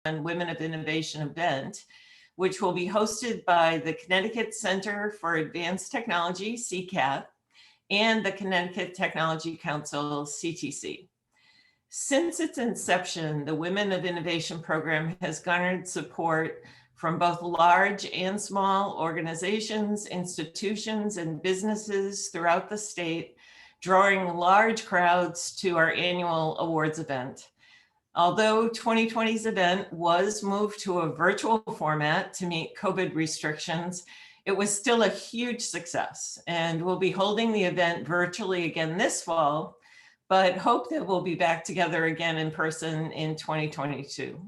Women of Innovation event, which will be hosted by the Connecticut Center for Advanced Technology, CCAT, and the Connecticut Technology Council, CTC. Since its inception, the Women of Innovation program has garnered support from both large and small organizations, institutions, and businesses throughout the state, drawing large crowds to our annual awards event. Although 2020's event was moved to a virtual format to meet COVID restrictions, it was still a huge success, and we'll be holding the event virtually again this fall, but hope that we'll be back together again in person in 2022.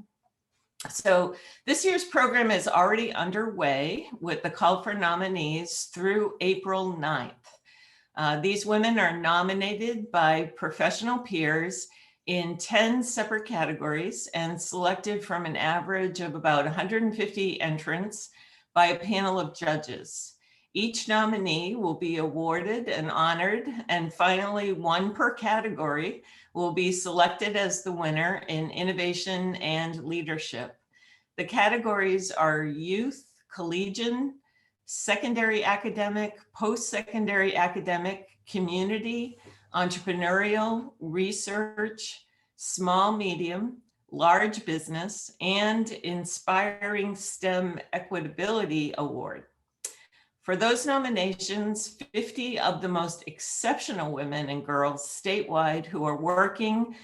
So this year's program is already underway with the call for nominees through April 9th. These women are nominated by professional peers in 10 separate categories and selected from an average of about 150 entrants by a panel of judges. Each nominee will be awarded and honored, and finally, one per category will be selected as the winner in innovation and leadership. The categories are youth, collegiate, secondary academic, post-secondary academic, community, entrepreneurial, research, small, medium, large business, and Inspiring STEM Equitability Award. For those nominations, 50 of the most exceptional women and girls statewide who are working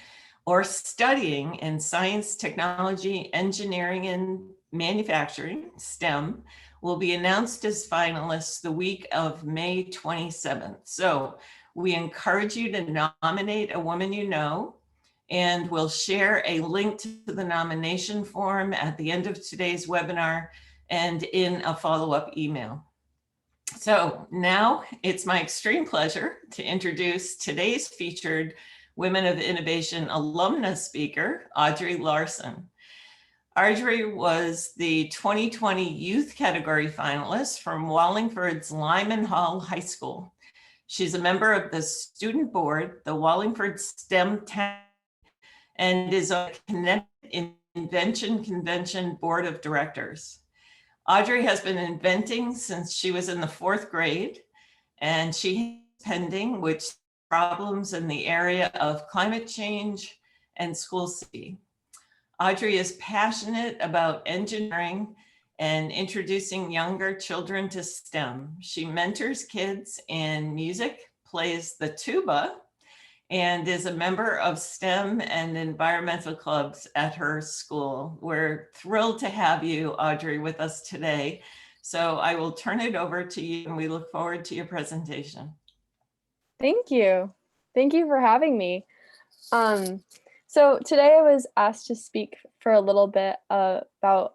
or studying in science, technology, engineering, and manufacturing, STEM, will be announced as finalists the week of May 27th. So we encourage you to nominate a woman you know, and we'll share a link to the nomination form at the end of today's webinar and in a follow-up email. So now it's my extreme pleasure to introduce today's featured Women of Innovation alumnus speaker, Audrey Larson. Audrey was the 2020 youth category finalist from Wallingford's Lyman Hall High School. She's a member of the student board, the Wallingford STEM 10, and is on the Connecticut Invention Convention Board of Directors. Audrey has been inventing since she was in the 4th grade, and she has pending which problems in the area of climate change and school safety. Audrey is passionate about engineering and introducing younger children to STEM. She mentors kids in music, plays the tuba, and is a member of STEM and environmental clubs at her school. We're thrilled to have you, Audrey, with us today. So I will turn it over to you, and we look forward to your presentation. Thank you. Thank you for having me. So today I was asked to speak for a little bit about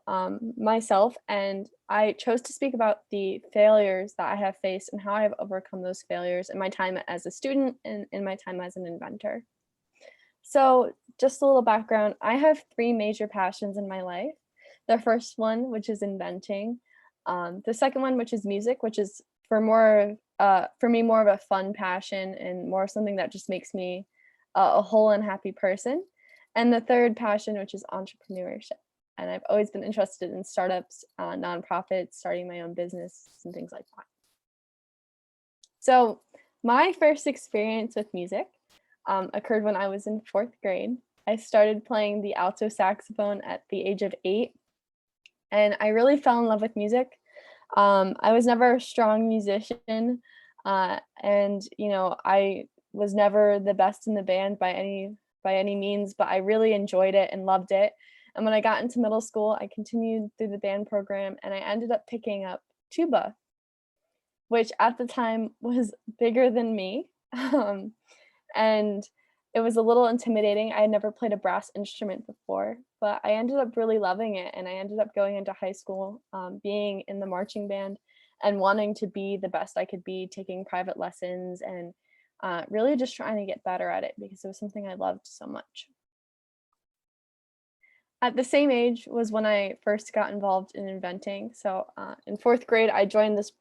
myself, and I chose to speak about the failures that I have faced and how I have overcome those failures in my time as a student and in my time as an inventor. So just a little background, I have 3 major passions in my life. The first one, which is inventing. The second one, which is music, which is for me more of a fun passion and more something that just makes me a whole and happy person. And the third passion, which is entrepreneurship. And I've always been interested in startups, nonprofits, starting my own business and things like that. So my first experience with music occurred when I was in 4th grade. I started playing the alto saxophone at the age of 8, and I really fell in love with music. I was never a strong musician, and I was never the best in the band by any means, but I really enjoyed it and loved it. And when I got into middle school, I continued through the band program, and I ended up picking up tuba, which at the time was bigger than me. And it was a little intimidating. I had never played a brass instrument before, but I ended up really loving it. And I ended up going into high school, being in the marching band and wanting to be the best I could be, taking private lessons and really just trying to get better at it because it was something I loved so much. At the same age was when I first got involved in inventing. So in 4th grade, I joined this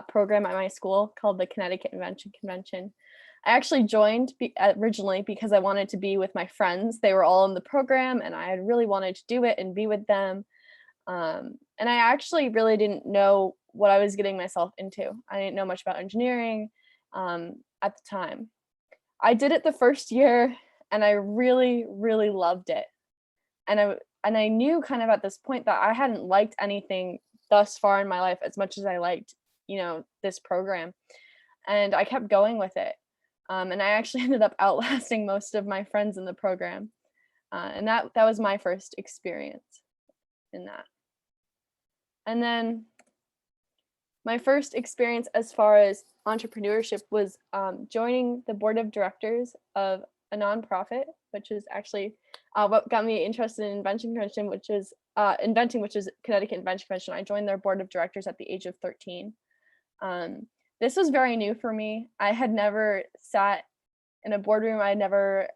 program at my school called the Connecticut Invention Convention. I actually joined originally because I wanted to be with my friends. They were all in the program and I had really wanted to do it and be with them. And I actually really didn't know what I was getting myself into. I didn't know much about engineering at the time. I did it the first year and I really, really loved it. And I knew kind of at this point that I hadn't liked anything thus far in my life as much as I liked, this program. And I kept going with it. And I actually ended up outlasting most of my friends in the program. And that was my first experience in that. And then my first experience as far as entrepreneurship was joining the board of directors of a nonprofit, which is actually what got me interested in Invention Convention, which is Inventing, which is Connecticut Invention Convention. I joined their board of directors at the age of 13. This was very new for me. I had never sat in a boardroom. I never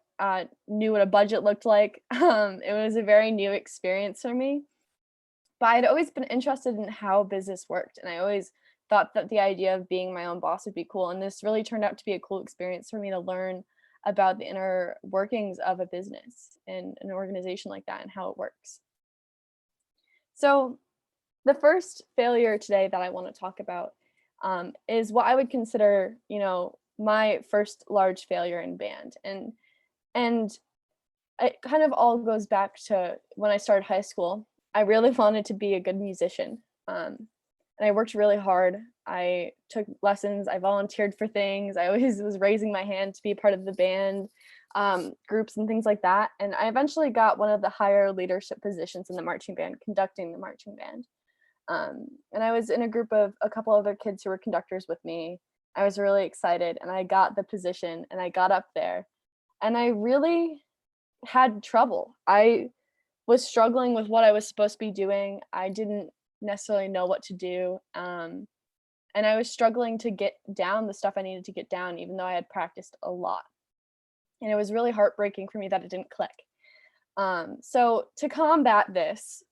knew what a budget looked like. It was a very new experience for me. But I'd always been interested in how business worked. And I always thought that the idea of being my own boss would be cool. And this really turned out to be a cool experience for me to learn about the inner workings of a business and an organization like that and how it works. So the first failure today that I want to talk about is what I would consider, my first large failure in band. And it kind of all goes back to when I started high school. I really wanted to be a good musician. And I worked really hard. I took lessons. I volunteered for things. I always was raising my hand to be a part of the band groups and things like that. And I eventually got one of the higher leadership positions in the marching band, conducting the marching band. And I was in a group of a couple other kids who were conductors with me. I was really excited and I got the position and I got up there and I really had trouble. I was struggling with what I was supposed to be doing. I didn't necessarily know what to do. And I was struggling to get down the stuff I needed to get down, even though I had practiced a lot. And it was really heartbreaking for me that it didn't click. So to combat this,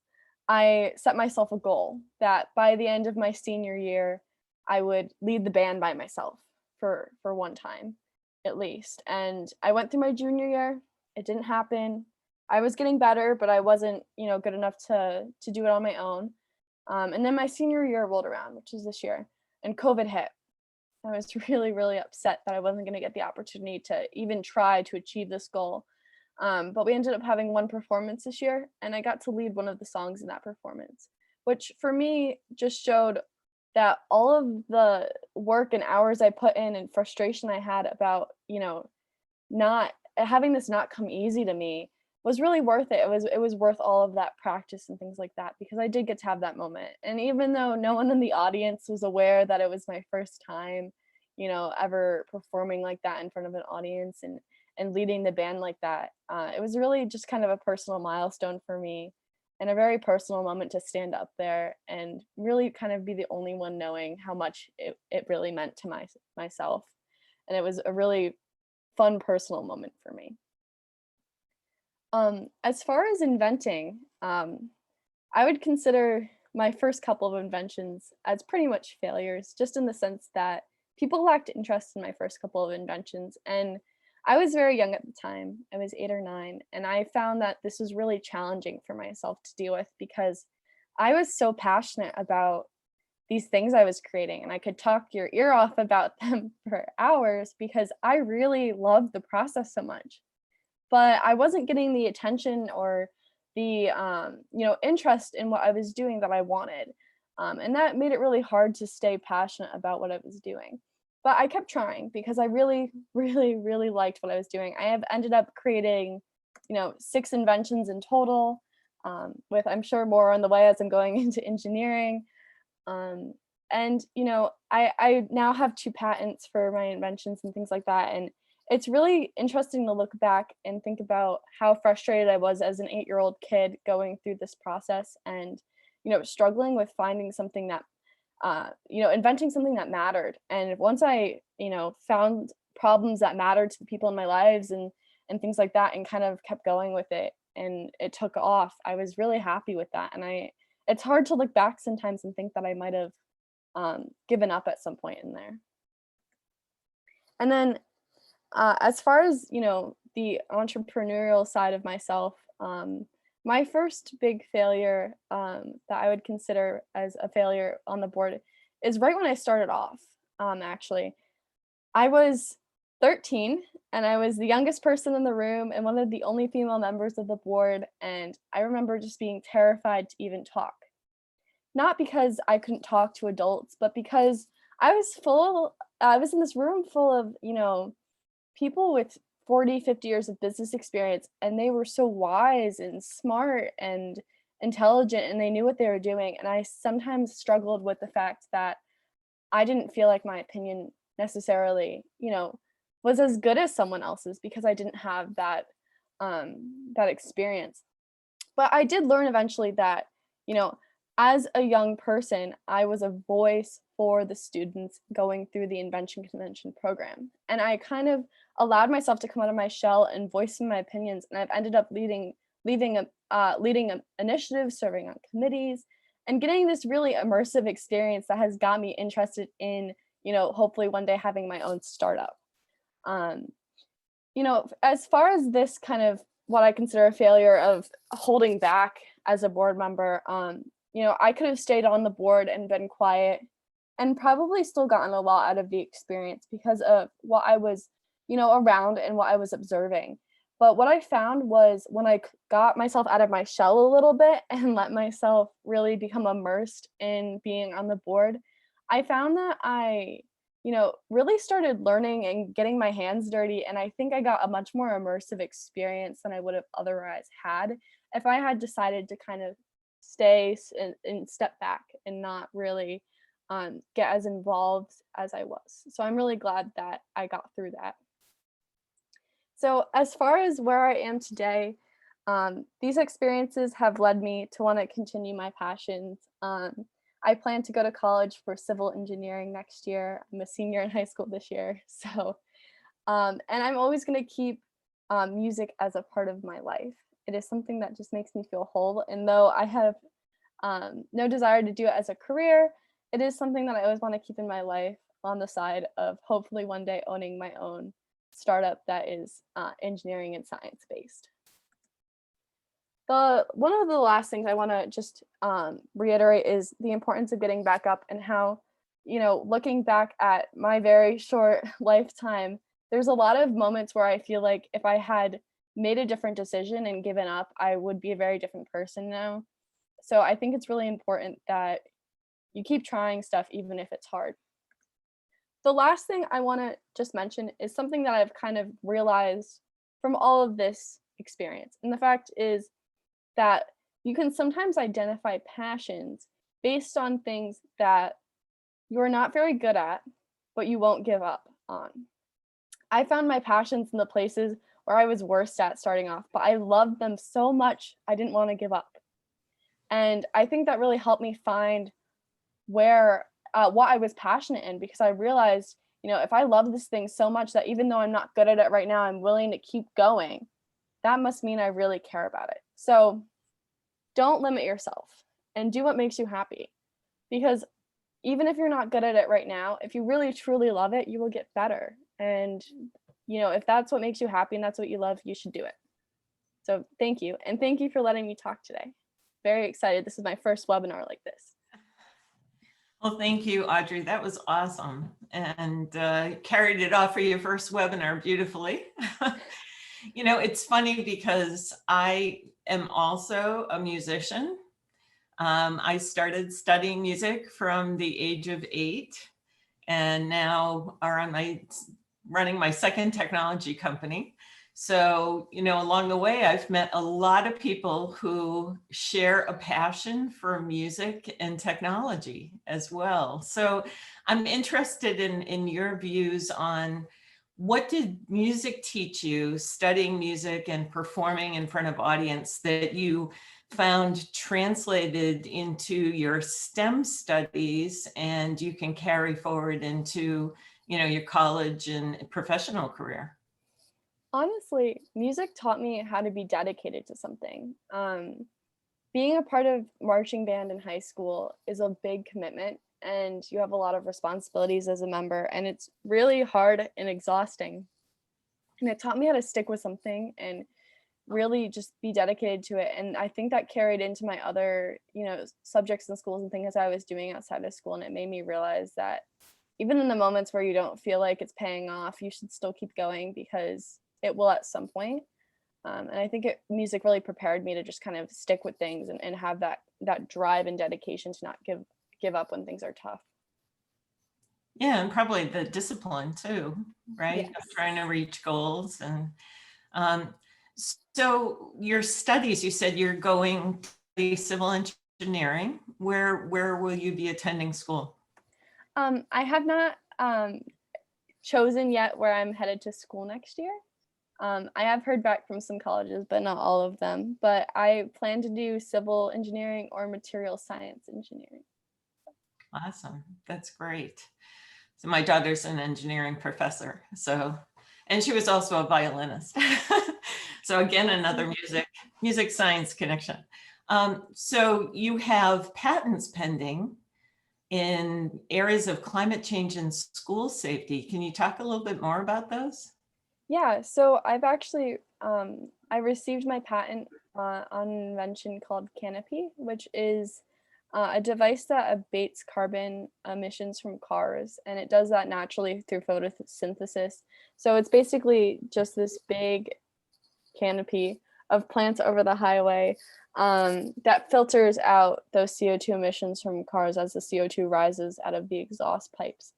I set myself a goal that by the end of my senior year, I would lead the band by myself for one time, at least. And I went through my junior year. It didn't happen. I was getting better, but I wasn't, good enough to do it on my own. And then my senior year rolled around, which is this year, and COVID hit. I was really, really upset that I wasn't going to get the opportunity to even try to achieve this goal. But we ended up having one performance this year, and I got to lead one of the songs in that performance, which for me just showed that all of the work and hours I put in and frustration I had about, not having this not come easy to me was really worth it. It was worth all of that practice and things like that, because I did get to have that moment. And even though no one in the audience was aware that it was my first time, ever performing like that in front of an audience and leading the band like that, it was really just kind of a personal milestone for me and a very personal moment to stand up there and really kind of be the only one knowing how much it really meant to myself. And it was a really fun personal moment for me. As far as inventing, I would consider my first couple of inventions as pretty much failures, just in the sense that people lacked interest in my first couple of inventions. And I was very young at the time. I was 8 or 9, and I found that this was really challenging for myself to deal with because I was so passionate about these things I was creating, and I could talk your ear off about them for hours because I really loved the process so much. But I wasn't getting the attention or the interest in what I was doing that I wanted. And that made it really hard to stay passionate about what I was doing. But I kept trying because I really, really, really liked what I was doing. I have ended up creating, 6 inventions in total, with I'm sure more on the way as I'm going into engineering. And I now have 2 patents for my inventions and things like that. And it's really interesting to look back and think about how frustrated I was as an 8-year-old kid going through this process and, struggling with finding something that, inventing something that mattered. And once I, found problems that mattered to the people in my lives and things like that and kind of kept going with it and it took off, I was really happy with that. And it's hard to look back sometimes and think that I might have given up at some point in there. And then As far as, the entrepreneurial side of myself, my first big failure that I would consider as a failure on the board is right when I started off, actually. I was 13 and I was the youngest person in the room and one of the only female members of the board. And I remember just being terrified to even talk. Not because I couldn't talk to adults, but because I was in this room full of, people with 40, 50 years of business experience, and they were so wise and smart and intelligent, and they knew what they were doing. And I sometimes struggled with the fact that I didn't feel like my opinion necessarily, was as good as someone else's because I didn't have that experience. But I did learn eventually that, you know, as a young person, I was a voice for the students going through the Invention Convention program. And I kind of allowed myself to come out of my shell and voice my opinions. And I've ended up leading initiatives, serving on committees, and getting this really immersive experience that has got me interested in, hopefully one day having my own startup. Um, as far as this kind of what I consider a failure of holding back as a board member, I could have stayed on the board and been quiet and probably still gotten a lot out of the experience because of what I was, around and what I was observing. But what I found was when I got myself out of my shell a little bit and let myself really become immersed in being on the board, I found that I, really started learning and getting my hands dirty. And I think I got a much more immersive experience than I would have otherwise had if I had decided to kind of and step back and not really get as involved as I was. So I'm really glad that I got through that. So as far as where I am today, these experiences have led me to want to continue my passions. I plan to go to college for civil engineering next year. I'm a senior in high school this year. So, and I'm always going to keep music as a part of my life. It is something that just makes me feel whole. And though I have no desire to do it as a career, it is something that I always want to keep in my life on the side of hopefully one day owning my own startup that is engineering and science based. One of the last things I want to just reiterate is the importance of getting back up and how, looking back at my very short lifetime, there's a lot of moments where I feel like if I had made a different decision and given up, I would be a very different person now. So I think it's really important that you keep trying stuff even if it's hard. The last thing I want to just mention is something that I've kind of realized from all of this experience. And the fact is that you can sometimes identify passions based on things that you're not very good at, but you won't give up on. I found my passions in the places where I was worst at starting off, but I loved them so much I didn't want to give up. And I think that really helped me find where what I was passionate in, because I realized, if I love this thing so much that even though I'm not good at it right now, I'm willing to keep going, that must mean I really care about it. So don't limit yourself and do what makes you happy, because even if you're not good at it right now, if you really truly love it, you will get better. And if that's what makes you happy and that's what you love, you should do it. So thank you. And thank you for letting me talk today. Very excited. This is my first webinar like this. Well, thank you, Audrey. That was awesome. And carried it off for your first webinar beautifully. It's funny because I am also a musician. I started studying music from the age of 8 and now are running my second technology company. So, along the way, I've met a lot of people who share a passion for music and technology as well. So I'm interested in your views on what did music teach you, studying music and performing in front of audience, that you found translated into your STEM studies and you can carry forward into, your college and professional career? Honestly, music taught me how to be dedicated to something. Being a part of marching band in high school is a big commitment, and you have a lot of responsibilities as a member, and it's really hard and exhausting. and it taught me how to stick with something and really just be dedicated to it. And I think that carried into my other, subjects in schools and things I was doing outside of school. And it made me realize that even in the moments where you don't feel like it's paying off, you should still keep going because it will at some point. And I think music really prepared me to just kind of stick with things and have that drive and dedication to not give up when things are tough. Yeah, and probably the discipline too, right? Yes. Of trying to reach goals. And so your studies, you said you're going to the civil engineering. Where will you be attending school? I have not chosen yet where I'm headed to school next year. I have heard back from some colleges, but not all of them. But I plan to do civil engineering or material science engineering. Awesome. That's great. So my daughter's an engineering professor. And she was also a violinist. So again, another music science connection. So you have patents pending in areas of climate change and school safety. Can you talk a little bit more about those? Yeah, so I've actually, I received my patent on an invention called Canopy, which is a device that abates carbon emissions from cars, and it does that naturally through photosynthesis. So it's basically just this big canopy of plants over the highway that filters out those CO2 emissions from cars as the CO2 rises out of the exhaust pipes.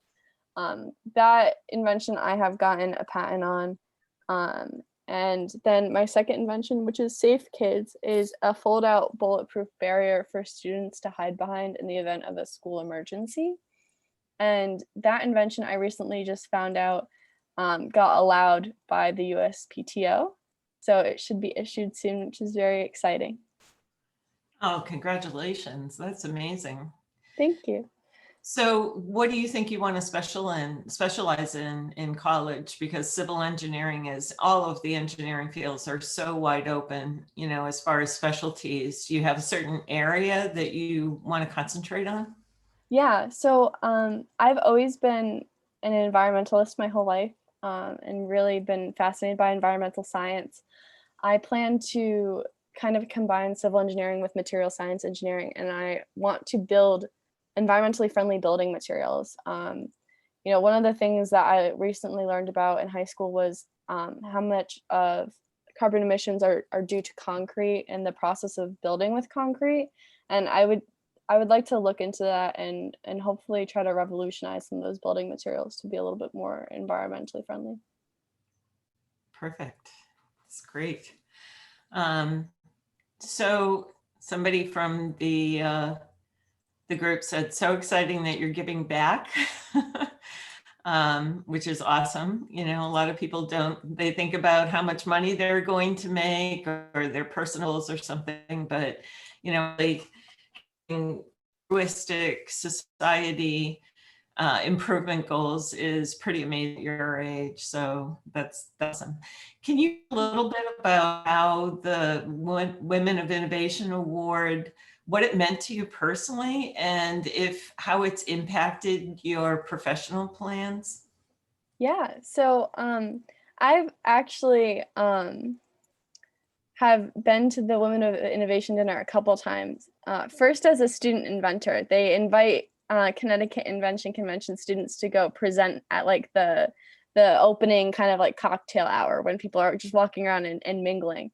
That invention I have gotten a patent on. And then my second invention, which is Safe Kids, is a fold-out bulletproof barrier for students to hide behind in the event of a school emergency. And that invention I recently just found out got allowed by the USPTO. So it should be issued soon, which is very exciting. Oh, congratulations. That's amazing. Thank you. So what do you think you want to specialize in college? Because civil engineering is, all of the engineering fields are so wide open, as far as specialties. Do you have a certain area that you want to concentrate on? Yeah, so I've always been an environmentalist my whole life and really been fascinated by environmental science. I plan to kind of combine civil engineering with material science engineering, and I want to build environmentally friendly building materials. One of the things that I recently learned about in high school was how much of carbon emissions are due to concrete and the process of building with concrete. And I would like to look into that and hopefully try to revolutionize some of those building materials to be a little bit more environmentally friendly. Perfect. That's great. So somebody from the group said, so exciting that you're giving back, which is awesome. A lot of people they think about how much money they're going to make or their personals or something, but, like altruistic society improvement goals is pretty amazing at your age. So that's awesome. Can you a little bit about how the Women of Innovation Award, what it meant to you personally, and how it's impacted your professional plans? Yeah, so I've actually have been to the Women of Innovation dinner a couple times. First as a student inventor. They invite Connecticut Invention Convention students to go present at like the opening kind of like cocktail hour when people are just walking around and mingling.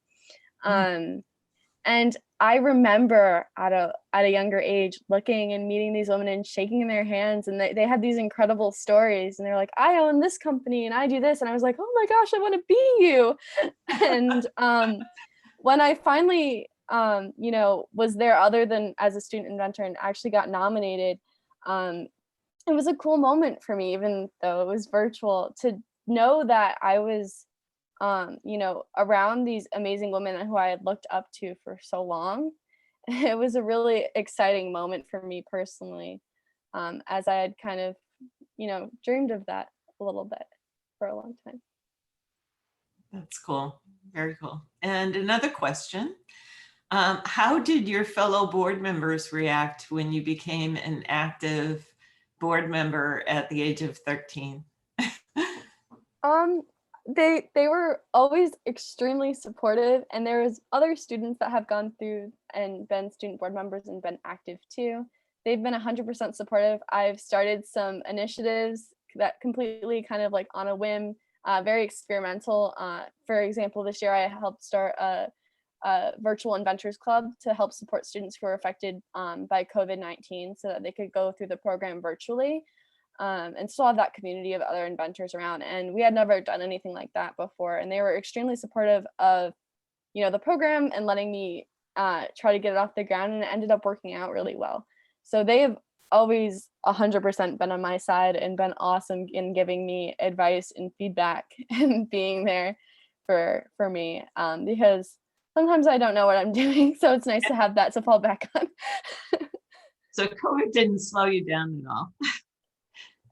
And I remember at a younger age looking and meeting these women and shaking their hands, and they had these incredible stories, and they're like, I own this company and I do this, and I was like, oh my gosh, I want to be you. And when I finally was there other than as a student inventor and actually got nominated, it was a cool moment for me, even though it was virtual, to know that I was around these amazing women who I had looked up to for so long. It was a really exciting moment for me personally, as I had kind of, dreamed of that a little bit for a long time. That's cool. Very cool. And another question, how did your fellow board members react when you became an active board member at the age of 13? They were always extremely supportive, and there was other students that have gone through and been student board members and been active too. They've been 100% supportive. I've started some initiatives that completely kind of like on a whim, very experimental. For example, this year I helped start a virtual inventors club to help support students who are affected by COVID-19 so that they could go through the program virtually, and still have that community of other inventors around. And we had never done anything like that before. And they were extremely supportive of, the program and letting me try to get it off the ground. And it ended up working out really well. So they have always 100% been on my side and been awesome in giving me advice and feedback and being there for me, because sometimes I don't know what I'm doing. So it's nice to have that to fall back on. So COVID didn't slow you down at all.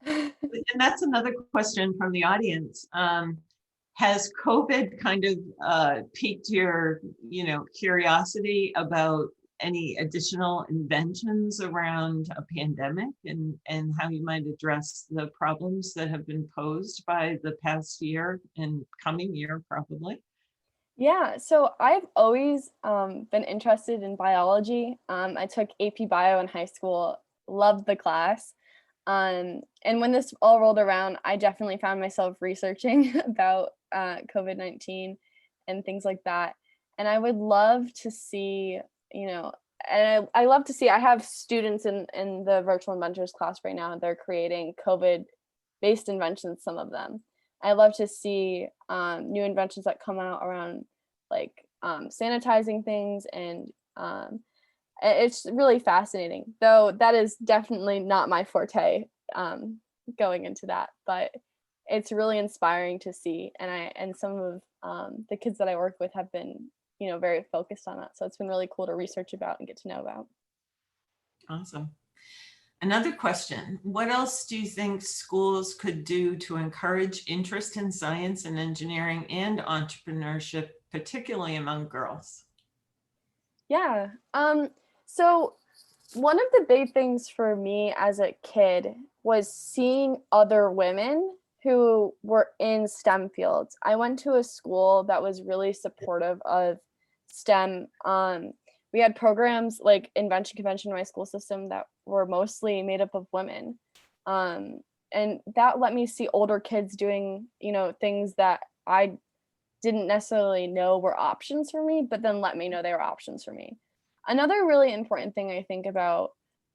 And that's another question from the audience. Has COVID kind of piqued your, curiosity about any additional inventions around a pandemic and how you might address the problems that have been posed by the past year and coming year, probably? Yeah, so I've always been interested in biology. I took AP Bio in high school, loved the class. And when this all rolled around, I definitely found myself researching about COVID-19 and things like that. And I would love to see, and I love to see, I have students in the virtual inventors class right now. They're creating COVID-based inventions, some of them. I love to see new inventions that come out around like sanitizing things, and it's really fascinating, though that is definitely not my forte going into that, but it's really inspiring to see. And some of the kids that I work with have been, very focused on that. So it's been really cool to research about and get to know about. Awesome. Another question, what else do you think schools could do to encourage interest in science and engineering and entrepreneurship, particularly among girls? Yeah. So one of the big things for me as a kid was seeing other women who were in STEM fields. I went to a school that was really supportive of STEM. We had programs like Invention Convention in my school system that were mostly made up of women. And that let me see older kids doing, things that I didn't necessarily know were options for me, but then let me know they were options for me. Another really important thing I think about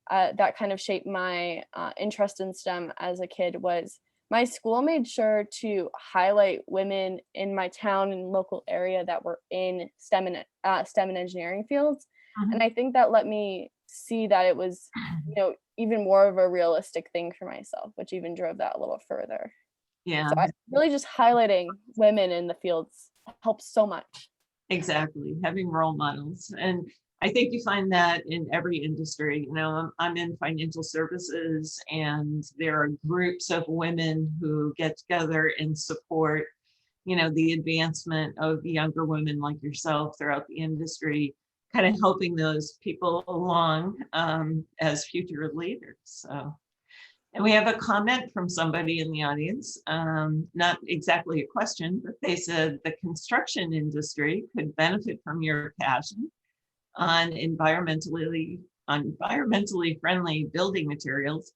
that kind of shaped my interest in STEM as a kid was my school made sure to highlight women in my town and local area that were in STEM and engineering fields. Mhm. And I think that let me see that it was, even more of a realistic thing for myself, which even drove that a little further. Yeah, So I really just highlighting women in the fields helps so much. exactly. Having role models. And I think you find that in every industry. I'm in financial services, and there are groups of women who get together and support, the advancement of younger women like yourself throughout the industry, kind of helping those people along as future leaders. So, and we have a comment from somebody in the audience, not exactly a question, but they said the construction industry could benefit from your passion on environmentally friendly building materials.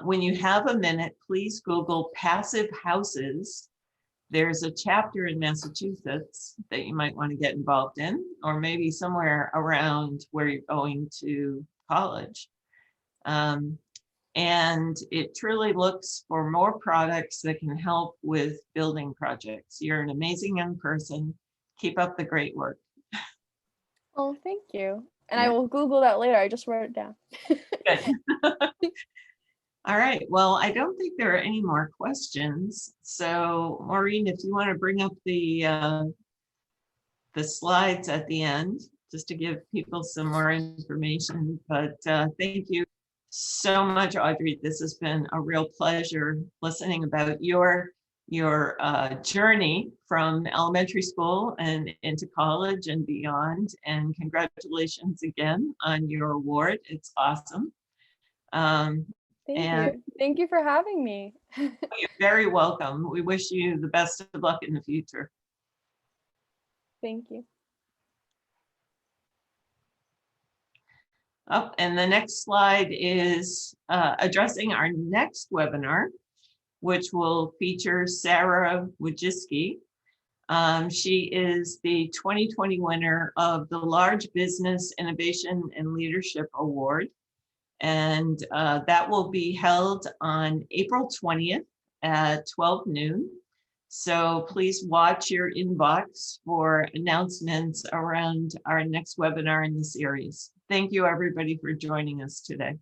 When you have a minute, please Google passive houses. There's a chapter in Massachusetts that you might want to get involved in, or maybe somewhere around where you're going to college. And it truly looks for more products that can help with building projects. You're an amazing young person. Keep up the great work. Oh, thank you. And I Yeah. will Google that later. I just wrote it down. Good. All right. Well, I don't think there are any more questions. So, Maureen, if you want to bring up the slides at the end, just to give people some more information. But thank you so much, Audrey. This has been a real pleasure listening about your journey from elementary school and into college and beyond. And congratulations again on your award. It's awesome. Thank And you. Thank you for having me. You're very welcome. We wish you the best of luck in the future. Thank you. Oh, and the next slide is addressing our next webinar, which will feature Sarah Wojcicki. She is the 2020 winner of the Large Business Innovation and Leadership Award. And that will be held on April 20th at 12 noon. So please watch your inbox for announcements around our next webinar in the series. Thank you, everybody, for joining us today.